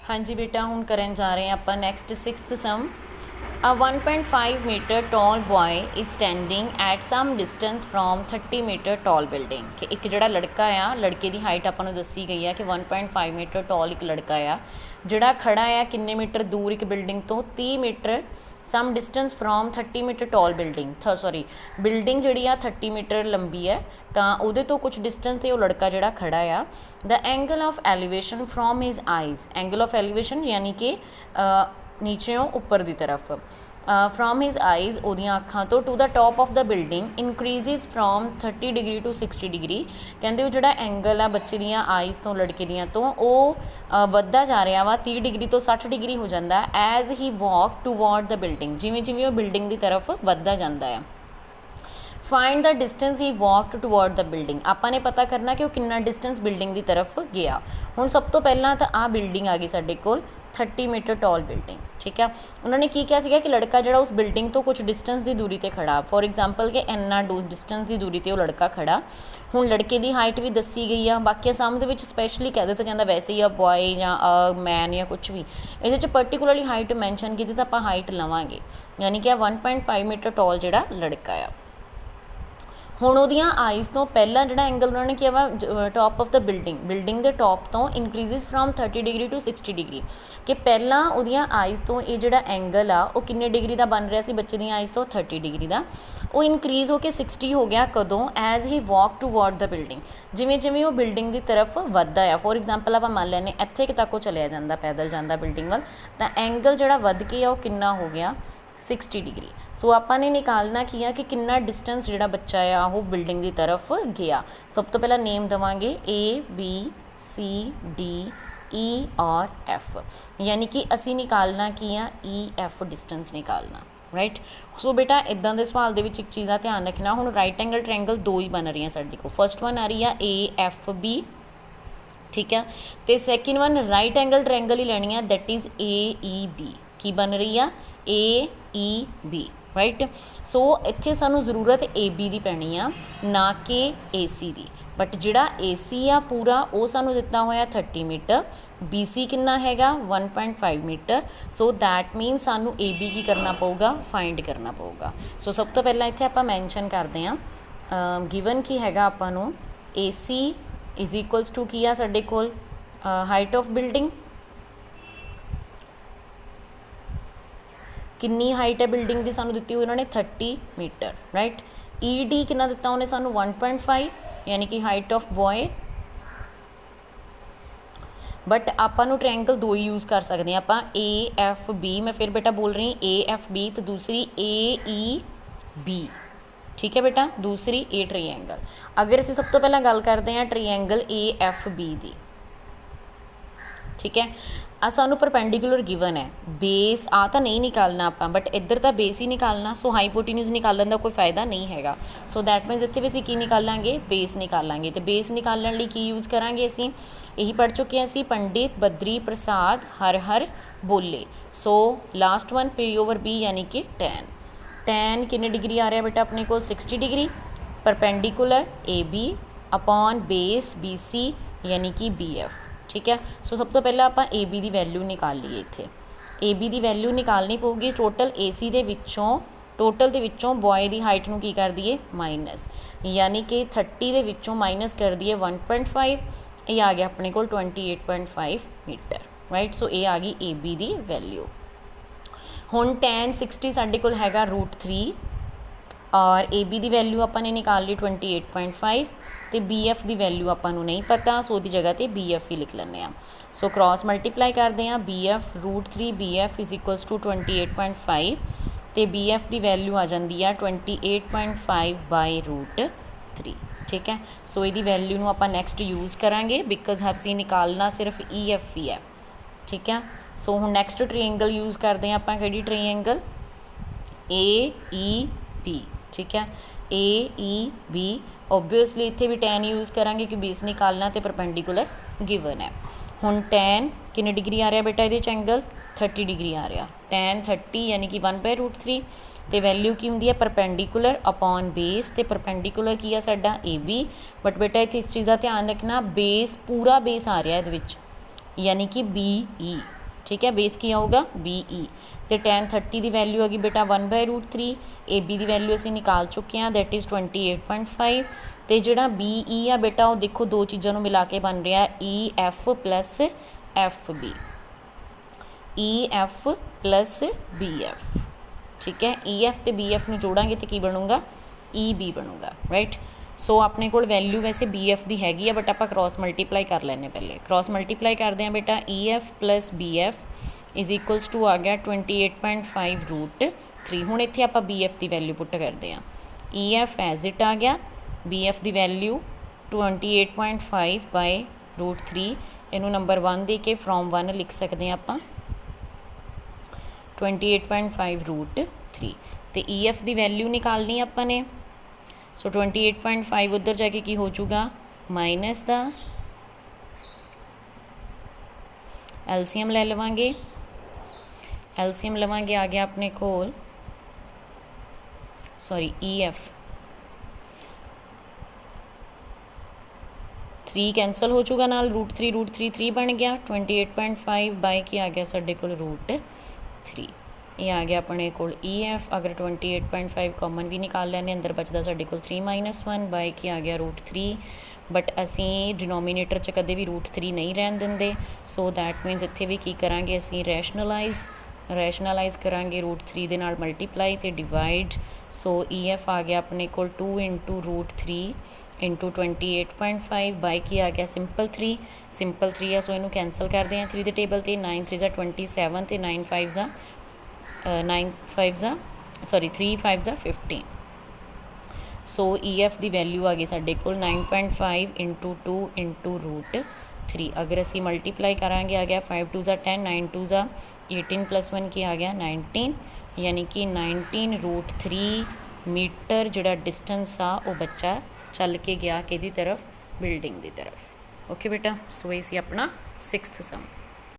हाँ जी बेटा, हुण करन जा रहे हैं ਆਪਾਂ next 6th sum. A 1.5 meter tall boy is standing at some distance from 30 meter tall building। कि एक जिहड़ा लड़का आ, लड़के की हाइट आपां नूं दसी गई है कि 1.5 मीटर टॉल एक लड़का आ जिहड़ा खड़ा आ किन्ने मीटर दूर एक बिल्डिंग तो 30 metre sum distance from 30 metre tall building sorry building जिहड़ी आ 30 मीटर लंबी है तो उहदे तो कुछ डिस्टेंस ते वो लड़का जिहड़ा खड़ा आ। The angle of elevation from his eyes, angle of elevation यानी कि नीचेों उपर की तरफ फ्रॉम हिज आइज़ उहदियां अखां तो to the top of the building increases from 30 degree to 60 degree. कहते वो जिहड़ा एंगल आ बच्चे दियां आइज़ तो लड़के दियां तो वो वधदा जा रहा वा 30 डिग्री तो 60 डिग्री हो जाता as he walk toward the building, जिमें जिमें वो बिल्डिंग की तरफ वधदा जाता है। Find the distance he walked toward the building, आपने पता करना कि वो कितना डिस्टेंस बिल्डिंग की तरफ गया। हुण सब तो पहला तो आ बिल्डिंग आ गई साडे कोल 30 मीटर टॉल बिल्डिंग, ठीक है। उन्होंने की क्या सीगा कि लड़का जिहड़ा उस बिल्डिंग तो कुछ डिस्टेंस की दूरी पर खड़ा, फॉर एग्जाम्पल कि इन्ना डिस्टेंस की दूरी पर वो लड़का खड़ा। हुण लड़के की हाइट भी दसी गई आ, बाकी सम दे विच स्पैशली कह दिता जाता वैसे ही आ बॉय या मैन या कुछ भी, ये पर्टिकुलरली हाइट मैंशन की तो आप हाइट लवांगे, यानी कि 1.5 मीटर टॉल जिहड़ा लड़का आ। हुण उहदियां आइज़ तो पहला जिहड़ा एंगल उन्होंने किया वा टॉप ऑफ द बिल्डिंग के टॉप तो इनक्रीजिज फ्रॉम 30 डिग्री टू 60 डिग्री, कि पहला उहदियां आइज़ तो ये जिहड़ा एंगल आ वो किन्ने डिग्री का बन रहा सी बच्चे दी आइज़ तो 30 डिग्री का, वो इनक्रीज होकर 60 हो गया कदों as he walk toward the building, जिमें जिमें वो बिल्डिंग की तरफ वधदा आ। फॉर एग्जाम्पल आप मान लैने इत्थे तक वो चलिया जाता पैदल जाता बिल्डिंग वाल, तो एंगल जिहड़ा वध के वो किन्ना हो गया 60 डिग्री। सो आपने निकालना किया कि कितना डिस्टेंस जिहड़ा बच्चा आ वो बिल्डिंग की तरफ गया। सब तो पहला नेम देवांगे ABCDE और F, यानी कि असी निकालना की आ EF डिस्टेंस निकालना, राइट। सो बेटा इदां दे सवाल दे विच एक चीज़ का ध्यान रखना। हुण राइट एंगल ट्रायंगल दो ही बन रही हैं साडे कोल, फर्स्ट वन आ रही है AFB, ठीक है, तो second one right angle triangle ही लैनी है दैट इज़ AEB, की बन रही है AEB, राइट। सो इत्थे सानू जरूरत AB की पैनी आ ना कि AC की, बट जिहड़ा AC आ पूरा वो सानू दिता होया 30 मीटर, BC कितना हैगा 1.5 मीटर। सो दैट मीन सानू AB की करना पऊगा, फाइंड करना पऊगा। सो सब तो पहला इत्थे आपां मैंशन करते हैं गिवन की हैगा आपां नू AC इज इक्वल्स टू की आ साडे कोल हाइट ऑफ बिल्डिंग, किन्नी हाइट है बिल्डिंग की सानू दिती हुई उन्होंने 30 मीटर, राइट। ED कितना दिता उन्हें सानू 1.5, यानी कि हाइट ऑफ बॉय। बट आपां ट्रायंगल दो ही यूज़ कर सकते हैं आपां AFB, मैं फिर बेटा बोल रही AFB तो दूसरी AEB, ठीक है बेटा, दूसरी A ट्रायंगल। अगर असीं सब तो पहला गल करते हैं ट्रायंगल AFB की, ठीक है, सानू परपेंडिकुलर गिवन है, बेस आ तो नहीं निकालना आप, बट इधर तो बेस ही निकालना। सो हाईपोटेन्यूज निकालने का कोई फायदा नहीं है। सो दैट मीनस इतने भी असीं की निकालांगे बेस निकालांगे, तो बेस निकालने लई की यूज़ करांगे असीं, यही पढ़ चुके हैं असीं पंडित बद्री प्रसाद हर हर बोले। सो लास्ट वन P/B यानी कि tan कितने डिग्री आ रहा है बेटा अपने को 60 degree, perpendicular AB upon base BC यानी कि BF, ठीक है। सो सब तो पहला आप AB की वैल्यू निकाल लीए, इत्थे AB की वैल्यू निकालनी पऊगी टोटल AC दे विच्चों, टोटल दे विच्चों बॉय की हाइट नूं की कर दीए माइनस, यानी कि 30 दे विच्चों माइनस कर दीए 1.5, ये आ गया अपने को 28.5 मीटर, राइट। सो ये आ गई AB की वैल्यू। हुण tan 60 साडे कोल हैगा √3 और AB की वैल्यू आपने निकाल ली 28.5, तो BF की वैल्यू आपको नहीं पता, सो की जगह पर BF ही लिख लें। सो क्रॉस मल्टीप्लाई करते हैं BF √3 BF is equals to 28.5, तो BF की वैल्यू आ जाती है 28.5 बाय √3, ठीक है। सो ये वैल्यू में आप नैक्सट यूज़ करांगे बिकॉज असीं निकालना सिर्फ EF ही है, ठीक है। सो हुण नैक्सट ट्रायंगल यूज़ करते हैं आप कि ट्रायंगल AEB, ठीक है, AEB। ओबवियसली इत्थे भी tan यूज़ करांगे कि बेस निकालना तो परपेंडिकुलर गिवन है। हुण tan कितने डिग्री आ रहा बेटा ये एंगल 30 डिग्री आ रहा, tan 30 यानी कि 1/√3, तो वैल्यू की होंगी है परपेंडिकुलर अपॉन बेस, तो परपेंडिकुलर की है साडा AB, बट बेटा इत्थे इस चीज़ का ध्यान रखना बेस पूरा बेस आ रहा है, यानी कि BE। ठीक है, बेस की आऊगा BE। तो tan 30 की वैल्यू आ गई बेटा 1/√3। AB की वैल्यू असीं निकाल चुके हैं, दैट इज़ 28.5। तो जोड़ा BE आ बेटा वो देखो दो चीज़ों मिला के बन रहा EF plus FB, EF plus BF। ठीक है, EF तो BF में जोड़ांगे तो की बनूगा EB बनूगा, राइट। सो अपने को वैल्यू वैसे BF की हैगी, बट आप क्रॉस मल्टीप्लाई कर लेने, पहले क्रॉस मल्टीप्लाई करते हैं बेटा। EF plus BF is equals to आ गया 28.5√3। हुण इत्थे आप BF की वैल्यू पुट करते हैं, EF एज इट आ गया, BF की वैल्यू 28.5/√3। इनू नंबर 1 दे के फ्रॉम 1 लिख सकते हैं आप 28.5√3। तो EF की वैल्यू निकालनी अपने। सो 28.5 उधर जाके की हो जूगा माइनस का LCM ले लवांगे, LCM लवांगे आ गया अपने कोल, सॉरी EF 3 कैंसल हो चुका नाल √3 3 बन गया। 28.5 बाय की आ गया साडे कोल √3। ये आ गया अपने कोल EF। अगर 28.5 कॉमन भी निकाल लैने, अंदर बचता साडे कोल 3 - 1 बाय की आ गया √3। बट असी डिनोमीनेटर च कदे भी √3 नहीं रहन देंगे। सो दैट मीनस इत्थे भी की करांगे असी रैशनलाइज़ करांगे √3 दे नाल मल्टीप्लाई ते डिवाइड। सो EF आ गया अपने कोल 2 × √3 × 28.5 बाय की आ गया सिंपल 3 है। सो इनू कैंसल करते हैं 3 के टेबल से, 9 × 3 = 27 तो 9 × 5 = 3 × 5 = 15। सो EF की वैल्यू आ गई साडे कोल 9.5 × 2 × √3। अगर असी मल्टीप्लाई करांगे आ गया 5 × 2 = 10, 9 × 2 = 18 + 1 की आ गया 19, यानी कि 19√3 मीटर जोड़ा डिस्टेंस आ वो बच्चा चल के गया कि तरफ, बिल्डिंग की तरफ। ओके बेटा, सो ये सी अपना 6th सम।